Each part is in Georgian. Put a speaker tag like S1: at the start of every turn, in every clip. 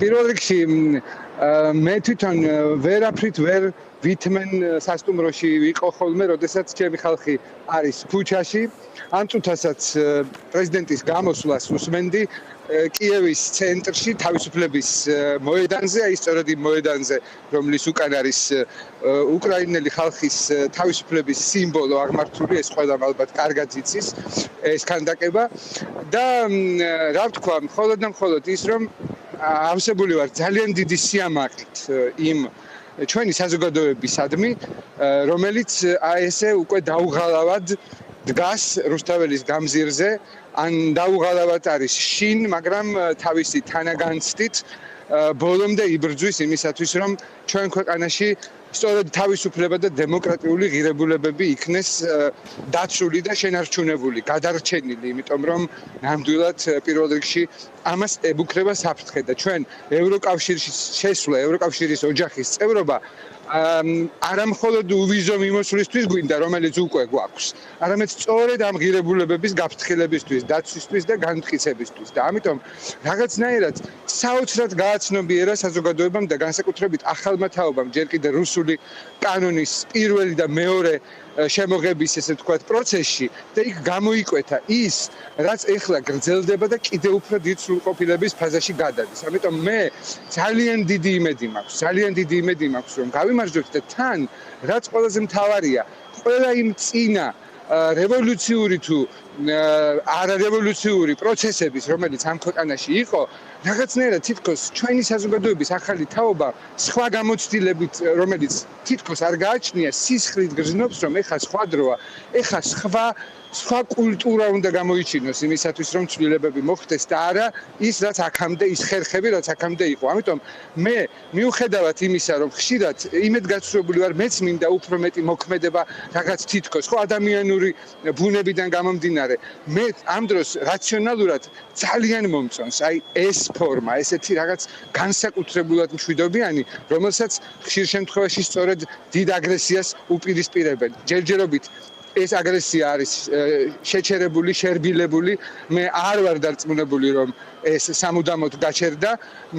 S1: პირველ რიგში მე თვითონ ვერაფრით ვერ ვითმენ სასტუმროში ვიყო ხოლმე, როდესაც ჩემი ხალხი არის ქუჩაში. ამ წუთასაც პრეზიდენტის გამოსვლას უსმენდი კიევის ცენტრში თავისუფლების მოედანზე, აი სწორედ იმ მოედანზე, რომლის უკან არის უკრაინელი ხალხის თავისუფლების სიმბოლო აღმართული, ეს ყველამ ალბათ კარგად იცის ეს ქანდაკება და რა ვთქვა, მხოლოდ ის რომ ავსებული ვარ ძალიან დიდი სიამაყით იმ ჩვენი საზოგადოებისადმი, რომელიც აი ესე უკვე დაუღალავად დგას რუსთაველის გამზირზე, ან დაუღალავად არის შინ, მაგრამ თავისი თანაგანცდით ბოლომდე იბრძვის იმისათვის, რომ ჩვენ ქვეყანაში სწორედ თავისუფლება და დემოკრატიული ღირებულებები იქნეს დაცული და შენარჩუნებული, გადარჩენილი, იმიტომ რომ ნამდვილად პირველ რიგში ამას ებუქრება საფრთხე და ჩვენ ევროკავშირში შესვლა, ევროკავშირის ოჯახის წევრობა არა მხოლოდ უვიზო მიმოსვლისთვის გვინდა, რომელიც უკვე გვაქვს, არამედ სწორედ ამ ღირებულებების გაფრთხილებისთვის, დაცვისთვის და განმტკიცებისთვის და ამიტომ რაღაცნაირად საოცრად გააცნობიერა საზოგადოებამ და განსაკუთრებით ახალმა თაობამ ჯერ კიდევ რუსული კანონის პირველი და მეორე შემოღების ესე ვთქვათ პროცესში და იქ გამოიკვეთა ის, რაც ეხლა გრძელდება და კიდევ უფრო დიდ სრულყოფილების ფაზაში გადადის. ამიტომ მე ძალიან დიდი იმედი მაქვს, რომ გავიმარჯვებთ და თან, რაც ყველაზე მთავარია, ყველა იმ წინა რევოლუციური თუ არარევოლუციური პროცესების, რომელიც ამ ქვეყანაში იყო, რაღაცნაირად თითქოს ჩვენი საზოგადოების ახალი თაობა სხვა გამოცდილებით, რომელიც თითქოს არ გააჩნია, სისხლით გრძნობს, რომ ეხა სხვა დროა, ეხა სხვა კულტურა უნდა გამოიჩინოს იმისათვის, რომ ცვლილებები მოხდეს და არა ის, რაც აქამდე, ის ხერხები, რაც აქამდე იყო. ამიტომ მე მიუხედავად იმისა, რომ ხშირად იმედგაცრუებული ვარ, მეც მინდა უფრო მეტი მოქმედება რაღაც თითქოს, ხო, ადამიანური ბუნებიდან გამომდინარე. მე ამ დროს რაციონალურად ძალიან მომწონს აი ეს ფორმა, ესეთი რაღაც განსაკუთრებულად მშვიდობიანი, რომელსაც ხშირ შემთხვევაში სწორედ დიდ აგრესიას უპირისპირებენ. ჯერჯერობით ეს აგრესია არის შეჩერებული, შერბილებული, მე არ ვარ დარწმუნებული, რომ ეს სამუდამოდ გაჩერდა,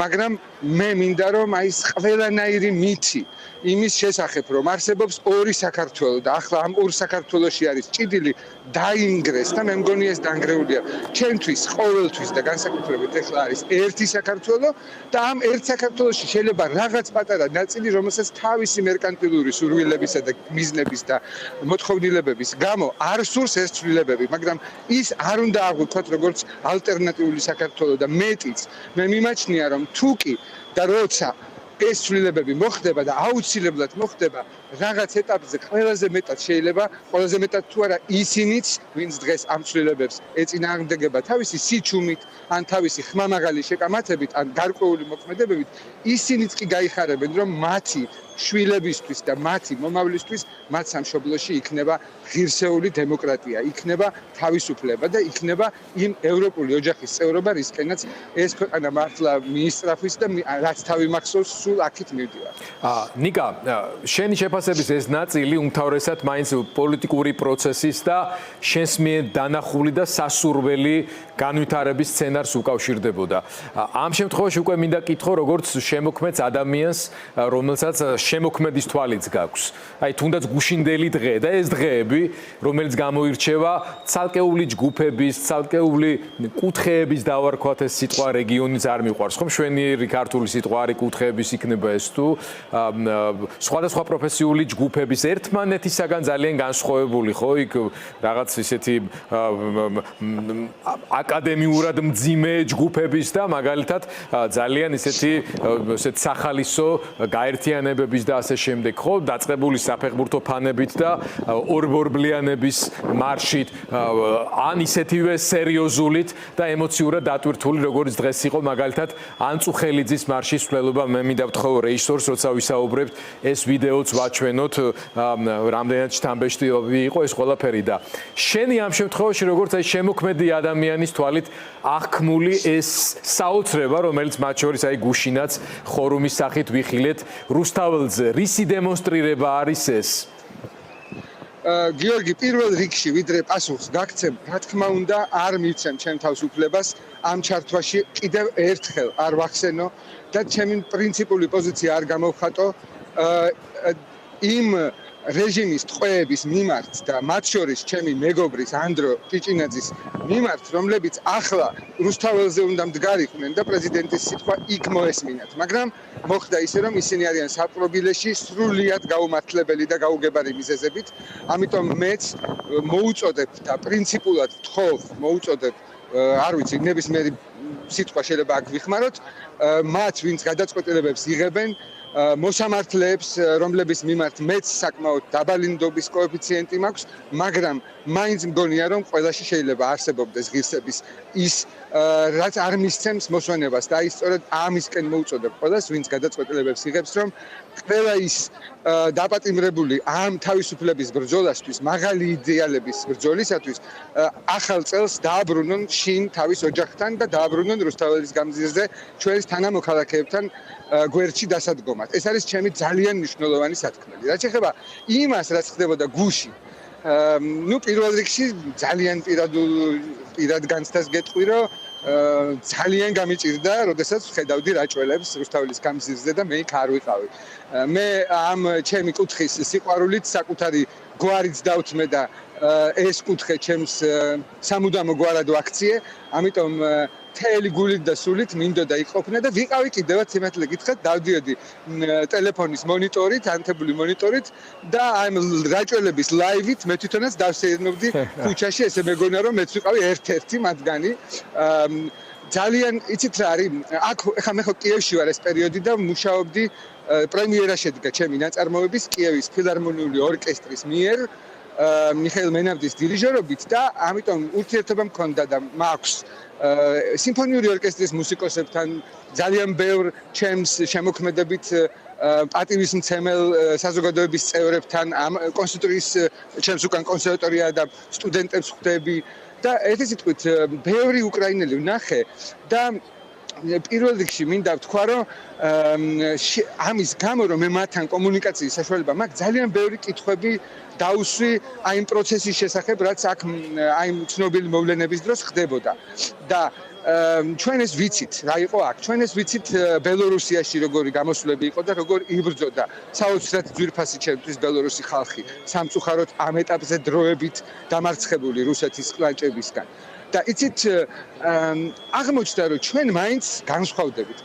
S1: მაგრამ მე მინდა, რომ აი ეს ყველანაირი მითი იმის შესახებ, რომ არსებობს ორი საქართველო და ახლა ამ ორ საქართველოში არის ჭიდილი დაინგრეს და მე მგონი ეს დანგრეულია. ჩემთვის, ყოველთვის და განსაკუთრებით ეხლა არის ერთი საქართველო და ამ ერთ საქართველოში შეიძლება რაღაც პატარა ნაწილი, რომელსაც თავისი მერკანტილური სურვილებისა და მიზნების და მოთხოვნილებების გამო არ სურს ეს ცვლილებები, მაგრამ ის არ უნდა აღვიქვათ როგორც ალტერნატიული საქართველო და მეტიც მე მიმაჩნია, რომ თუკი და როცა ეს ცვლილებები მოხდება და აუცილებლად მოხდება რაღაც ეტაპზე ყველაზე მეტად შეიძლება, ყველაზე მეტად თუ არა ისინიც, ვინც დღეს ამ ცვლილებებს ეწინააღმდეგება თავისი სიჩუმით, ან თავისი ხმამაღალი შეკამათებით, ან გარკვეული მოქმედებებით, ისინიც კი გაიხარებენ, რომ მათი შვილებისთვის და მათი მომავლისთვის მათ სამშობლოში იქნება ღირსეული დემოკრატია, იქნება თავისუფლება და იქნება იმ ევროპული ოჯახის წევრობა, რისკენაც ეს ქვეყანა მართლა მიისწრაფვის და რაც თავი მახსოვს, სულ აქეთ მივდივარ.
S2: ნიკა, შენი შეფასების ეს ნაწილი უმთავრესად მაინც პოლიტიკური პროცესის და შენს მიერ დანახული და სასურველი განვითარების სცენარს უკავშირდებოდა. ამ შემთხვევაში უკვე მინდა კითხო, როგორც შემოქმედს ადამიანს, რომელსაც შემოქმედის თვალიც გაქვს. აი თუნდაც გუშინდელი დღე და ეს დღეები, რომელიც გამოირჩევა ცალკეული ჯგუფების, ცალკეული კუთხეების დავარქვათ ეს სიტყვა რეგიონის არ მიყვარს, ხომ? შვენიერი ქართული სიტყვა არის კუთხეების იქნება ეს თუ სხვადასხვა პროფესიული ჯგუფების ერთმანეთისაგან ძალიან განსხვავებული, ხო? იქ რაღაც ისეთი აკადემიურად მძიმე ჯგუფების და მაგალითად ძალიან ისეთი სახალისო გაერთიანებების და ასე შემდეგ, ხო, დაწყებული საფეხბურთო ფანებით და ორბორბლიანების მარშით, ან ისეთივე სერიოზულით და ემოციურად დატვირთული, როგორც დღეს იყო მაგალითად ანწუხელიძის მარშის მსვლელობა. მე მინდა ვთხოვო რეჟისორს, როცა ვისაუბრებთ, ეს ვიდეოც ვაჩვენოთ, რამდენად შთამბეჭდავი იყო ეს ყველაფერი და შენი ამ შემთხვევაში, როგორც აი შემოქმედი ადამიანის თვალით აღქმული ეს საოცრება, რომელიც მათ შორის აი გუშინაც ხორუმის სახით ვიხილეთ, რუსთაველზე რისი დემონსტრირება არის ეს?
S1: გიორგი პირველ რიგში ვიდრე პასუხს გაგცემ, რა თქმა უნდა, არ მივცემ ჩემ თავისუფლებას ამ ჩართვაში კიდევ ერთხელ არ ვახსენო და ჩემი პრინციპული პოზიცია არ გამოვხატო იმ რეჟიმის ტყვეების მიმართ და მათ შორის ჩემი მეგობრის ანდრო ჭიჭინაძის მიმართ, რომლებიც ახლა რუსთაველზე უნდა მდგარიყვნენ და პრეზიდენტის სიტყვა იქ მოესმინათ. მაგრამ მოხდა ისე, რომ ისინი არიან საპყრობილეში სრულიად გაუმართლებელი და გაუგებარი მიზეზებით. ამიტომ მეც მოუწოდებ და პრინციპულად ვთხოვ, მოუწოდებ, არ ვიცი, ნებისმიერი სიტყვა შეიძლება აქ ვიხმაროთ, მათ, ვინც გადაწყვეტილებებს იღებენ, მოსამართლეებს, რომლების მიმართ მეც საკმაოდ დაბალი ნდობის კოეფიციენტი მაქვს, მაგრამ მაინც მგონია, რომ ყველაში შეიძლება არსებობდეს ღირსების ის, რაც არ მისცემს მოსვენებას და აი სწორედ ამისკენ მოუწოდებ ყველას, ვინც გადაწყვეტილებებს იღებს, რომ ყველა ის დაპატიმრებული ამ თავისუფლების ბრძოლასთვის, მაღალი იდეალების ბრძოლისათვის ახალ წელს დააბრუნონ შინ თავის ოჯახთან და დააბრუნონ რუსთაველის გამზირზე ჩვენს თანამოქალაქეებთან გვერდში დასადგომად. ეს არის ჩემი ძალიან მნიშვნელოვანი სათქმელი. რაც ეხება იმას, რაც ხდებოდა გუში, პირველ რიგში ძალიან პირად განცდას გეტყვი, რომ ძალიან გამიჭირდა, როდესაც ვხედავდი რაჭველებს რუსთაველის გამზირზე და მე იქ არ ვიყავი. მე ამ ჩემი კუთხის სიყვარულით საკუთარი გვარიც დავთმე და ეს კუთხე ჩემს სამუდამო გვარად ვაქციე, ამიტომ მთელი გულით და სულით მინდოდა იქ ყოფნა და ვიყავი კიდევაც სიმართლე გითხრათ, დავდიოდი ტელეფონის მონიტორით, ანთებული მონიტორით და ამ რაჭველების ლაივით მე თვითონაც დავსეირნობდი ქუჩაში, ესე მეგონა რომ მეც ვიყავი ერთ-ერთი მათგანი. ძალიან იცით რა არის, აქ ეხლა მე ხო კიევში ვარ ეს პერიოდი და მუშაობდი, პრემიერა შედგა ჩემი ნაწარმოების კიევის ფილარმონიული ორკესტრის მიერ მიხეილ მენავდის დირიჟორობით და ამიტომ ურთიერთობა მქონდა და მაქვს სიმფონიური ორკესტრის მუსიკოსებთან, ძალიან ბევრ ჩემს შემოქმედებით პატივისმცემელ საზოგადოების წევრებთან, ამ კონსერვატორიის ჩემს უკან კონსერვატორია და სტუდენტებს ხვდები და ერთი სიტყვით ბევრი უკრაინელი ვნახე და პირველ რიგში მინდა ვთქვა, რომ ამის გამო რომ მე მათთან კომუნიკაციის საშუალება მაქვს, ძალიან ბევრი კითხვები დაუსვი აი იმ პროცესის შესახებ, რაც აქ აი იმ ცნობილი მოვლენების დროს ხდებოდა. და ჩვენ ეს ვიცით, რა იყო აქ. ჩვენ ეს ვიცით ბელორუსიაში როგორი გამოსვლები იყო და როგორ იბრძოდა საოცრად ძვირფასი ჩემთვის ბელორუსი ხალხი, სამწუხაროდ ამ ეტაპზე დროებით დამარცხებული რუსეთის კლანჭებისგან. და იცით აღმოჩნდა, რომ ჩვენ მაინც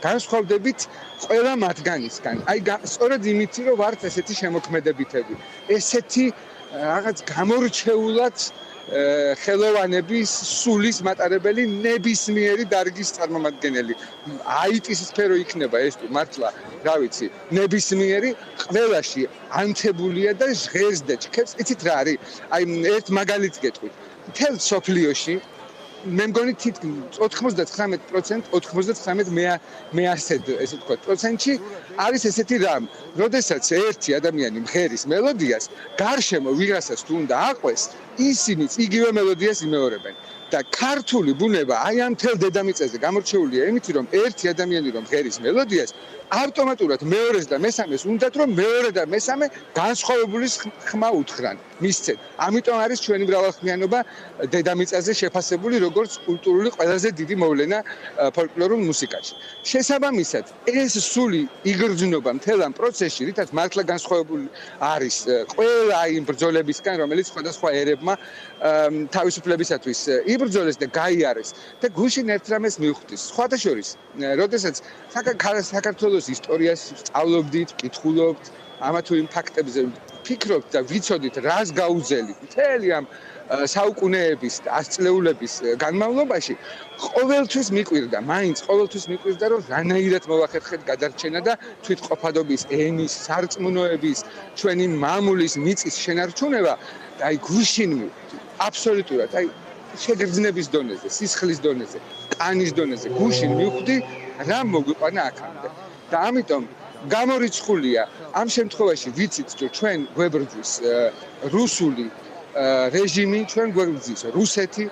S1: განსხვავდებით ყველა მათგანისგან. აი სწორედ იმით, რომ ვართ ესეთი შემოქმედებითები, ესეთი რაღაც გამორჩეულად ხელოვანების სულის მატარებელი ნებისმიერი დარგის წარმომადგენელი. IT-ის სფერო იქნება ეს მართლა, რა ვიცი, ნებისმიერი ყველაში ანთებულია და ჟღერს და ჭქებს. იცით რა არის? აი ერთ მაგალითს გეტყვით. მთელ სოფლიოში მე მგონი თითქმის 99% 99 მეასედ ესე ვთქვათ პროცენტში არის ესეთი რამ, როდესაც ერთი ადამიანი მღერის მელოდიას, გარშემო ვიღასაც თუ უნდა აყვეს, ისინიც იგივე მელოდიას იმეორებენ. და ქართული ბუნება აი ამ მთელ დედამიწაზე გამორჩეულია იმით, რომ ერთი ადამიანი რომ მღერის მელოდიას, ავტომატურად მეორეს და მესამეს უნდათ რომ მეორე და მესამე განსხვავებული ხმა უთხრან, მისცენ. ამიტომ არის ჩვენი მრავალხმიანობა დედამიწაზე შეფასებული როგორც კულტურული ყველაზე დიდი მოვლენა ფოლკლორულ მუსიკაში. შესაბამისად, ეს სული იგრძნობა მთელ ამ პროცესში, რითაც მართლა განსხვავებული არის ყველა იმ ბრძოლებისგან, რომელიც სხვადასხვა ერებმა თავისუფლებისათვის იბრძოლეს და გაიარეს და გუშინ ერთ რამეს მივხვდის. სხვათა შორის, როდესაც საქართველოს ისტორიას სწავლობდით, კითხულობთ, ამა თუ იმ ფაქტებზე ვფიქრობთ და ვიცოდით, რას გაუძელით მთელი ამ საუკუნეების და ასწლეულების განმავლობაში, ყოველთვის მიკვირდა, მაინც ყოველთვის მიკვირდა, რომ რანაირად მოვახერხეთ გადარჩენა და თვითყოფადობის ენის, სარწმუნოების, ჩვენი მამულის მიწის შენარჩუნება და აი გუშინ აბსოლუტურად, აი შეგრძნების დონეზე, სისხლის დონეზე, კანის დონეზე გუშინ მივხვდი, რა მოგვიყვანა აქამდე. და ამიტომ გამორიცხულია ამ შემთხვევაში ვიცით, რომ ჩვენ გვებრძვის რუსული რეჟიმი, ჩვენ გვებრძვის რუსეთი,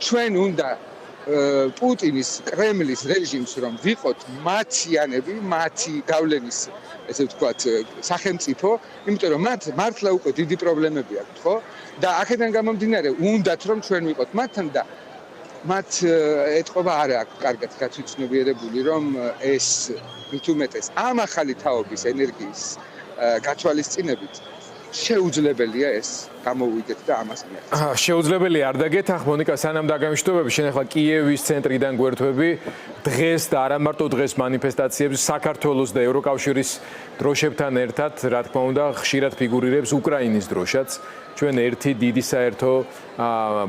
S1: ჩვენ უნდა პუტინის კრემლის რეჟიმს რომ ვიყოთ მათიანები, მათი გავლენის ესე ვთქვათ სახელმწიფო, იმიტომ რომ მათ მართლა უკვე დიდი პრობლემები აქვთ, ხო? და აქედან გამომდინარე, უნდათ რომ ჩვენ ვიყოთ მათთან და მათ ეთყობა არ აქვს კარგად გაცნობიერებული, რომ ეს მით უმეტეს ამ ახალი თაობის ენერგიის გათვალისწინებით შეუძლებელია ეს გამოუვიდეთ და ამას მიაღწიოთ.
S2: შეუძლებელია არ დაგეთახ მონიკა სანამ დაგემშვიდობები შენ ახლა კიევის ცენტრიდან გვერდვები დღეს და არა მარტო დღეს მანიფესტაციებს საქართველოს და ევროკავშირის დროშებთან ერთად რა თქმა უნდა ხშირად ფიგურირებს უკრაინის დროშაც ჩვენ ერთი დიდი საერთო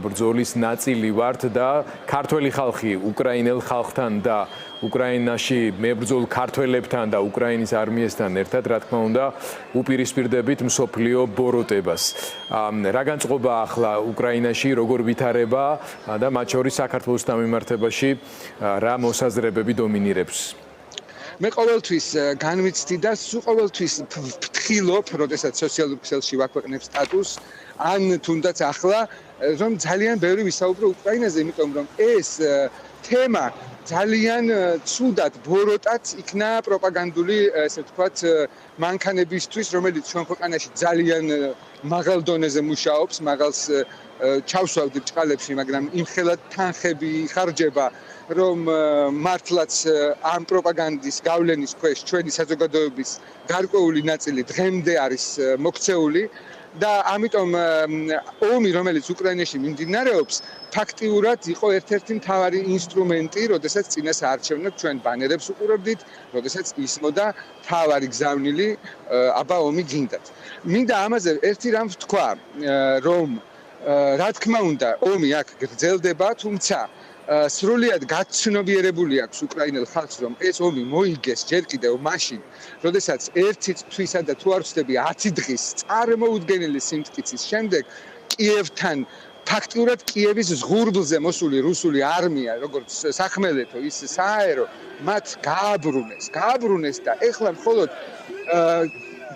S2: ბრძოლის ნაწილი ვართ და ქართველი ხალხი უკრაინელ ხალხთან და უკრაინაში მებრძოლ ქართველებთან და უკრაინის არმიასთან ერთად რა თქმა უნდა უპირისპირდებით მსოფლიო ბოროტებას. რა განწყობა ახლა უკრაინაში როგორ ვითარება და მათ შორის საქართველოს დამემართებაში რა მოსაზრებები დომინირებს?
S1: მე ყოველთვის განვიცდი და სულ ყოველთვის ვფრთხილობ, როდესაც სოციალურ ქსელში ვაქვეყნებ სტატუსს, ან თუნდაც ახლა რომ ძალიან ბევრი ვისაუბრო უკრაინაზე, იმიტომ რომ ეს თემა ძალიან ცუდად ბოროტად იქნა პროპაგანდული, ესე ვთქვათ, მანქანებისთვის, რომელიც ჩვენ ქვეყანაში ძალიან მაღალ დონეზე მუშაობს, მაღალს ჩავსვავდი ბრჭყალებში, მაგრამ იმხელად თანხები ხარჯება, რომ მართლაც ამ პროპაგანდის გავლენის ქვეშ ჩვენი საზოგადოების გარკვეული ნაწილი დღემდე არის მოქცეული და ამიტომ ომი, რომელიც უკრაინაში მიმდინარეობს, ფაქტიურად იყო ერთ-ერთი მთავარი ინსტრუმენტი, როდესაც წინასაარჩევნოდ ჩვენ ბანერებს უყურებდით, როდესაც ისმოდა მთავარი გზავნილი, აბა ომი გინდათ. მინდა ამაზე ერთი რამ ვთქვა, რომ რა თქმა უნდა, ომი აქ გრძელდება, თუმცა სრულიად გაცნობიერებული აქვს უკრაინელ ხალხს, რომ ეს ომი მოიგეს ჯერ კიდევ მაშინ, როდესაც ერთი თვისა და თუ არ ვცდები 10 დღის წარმოუდგენელი სიმტკიცის შემდეგ კიევთან ფაქტიურად კიევის ზღურბლზე მოსული რუსული არმია, როგორც სახმელეთო, ის საერო, მათ გააბრუნეს და ეხლა მხოლოდ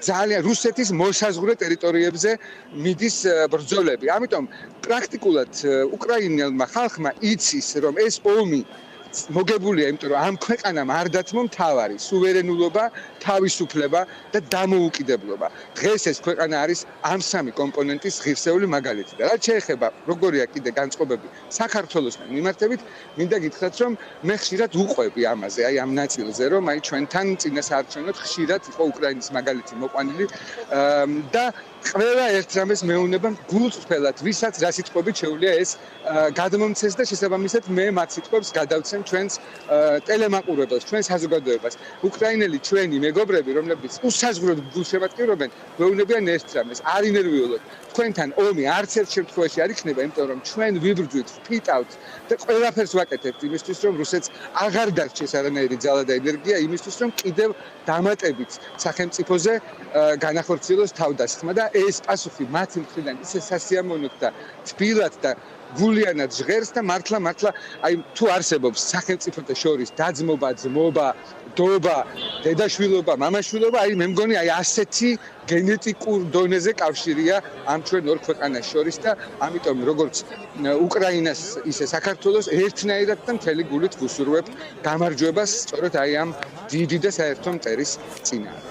S1: ძალიან რუსეთის მოსაზღვრე ტერიტორიებზე მიდის ბრძოლები. ამიტომ პრაქტიკულად უკრაინელმა ხალხმა იცის, რომ ეს ომი მოგებულია, იმიტომ რომ ამ ქვეყანამ არ დათმო მთავარი სუვერენულობა, თავისუფლება და დამოუკიდებლობა. დღეს ეს ქვეყანა არის ამ სამი კომპონენტის ღირსეული მაგალითი. და რაც შეეხება როგორია კიდე განწყობები საქართველოსთან მიმართებით, მინდა გითხრათ, რომ მე ხშირად უყვები ამაზე, აი ამ ნაწილზე, რომ აი ჩვენთან წინასაარჩევნოდ ხშირად იყო უკრაინის მაგალითი მოყვანილი და ყველა ერთ რამეს მეუნება გულწრფელად, ვისაც რა სიტყვებით შეუძლია ეს გადმომცეს და შესაბამისად მე მათ სიტყვებს გადავცემ ჩვენს ტელემაყურებელს, ჩვენს საზოგადოებას. უკრაინელი ჩვენი მეგობრები, რომლებიც უსაზღვროდ გულშემატკივრობენ, მეუნებიან ერთ რამეს, არ ინერვიულოთ. თქვენთან ომი არც ერთ შემთხვევაში არ იქნება, იმიტომ რომ ჩვენ ვიბრძვით, ვფიტავთ და ყველაფერს ვაკეთებთ იმისთვის, რომ რუსეთს აღარ დარჩეს არანაირი ძალა და ენერგია იმისთვის, რომ კიდევ დამატებით სახელმწიფოზე განახორციელოს თავდასხმა და ეს პასუხი მათი მხრიდან ისე სასიამოვნოდ და თბილად და გულიანად ჟღერს და მართლა აი თუ არსებობს სახელმწიფოთა შორის დაძმობა, ძმობა, დობა, დედაშვილობა, მამაშვილობა, აი მე მგონი აი ასეთი გენეტიკურ დონეზე კავშირია ამ ჩვენ ორ ქვეყანას შორის და ამიტომ როგორც უკრაინას ისე საქართველოს ერთნაირად და მთელი გულით ვუსურვებ გამარჯვებას სწორედ აი ამ დიდი და საერთო მტერის წინააღმდეგ.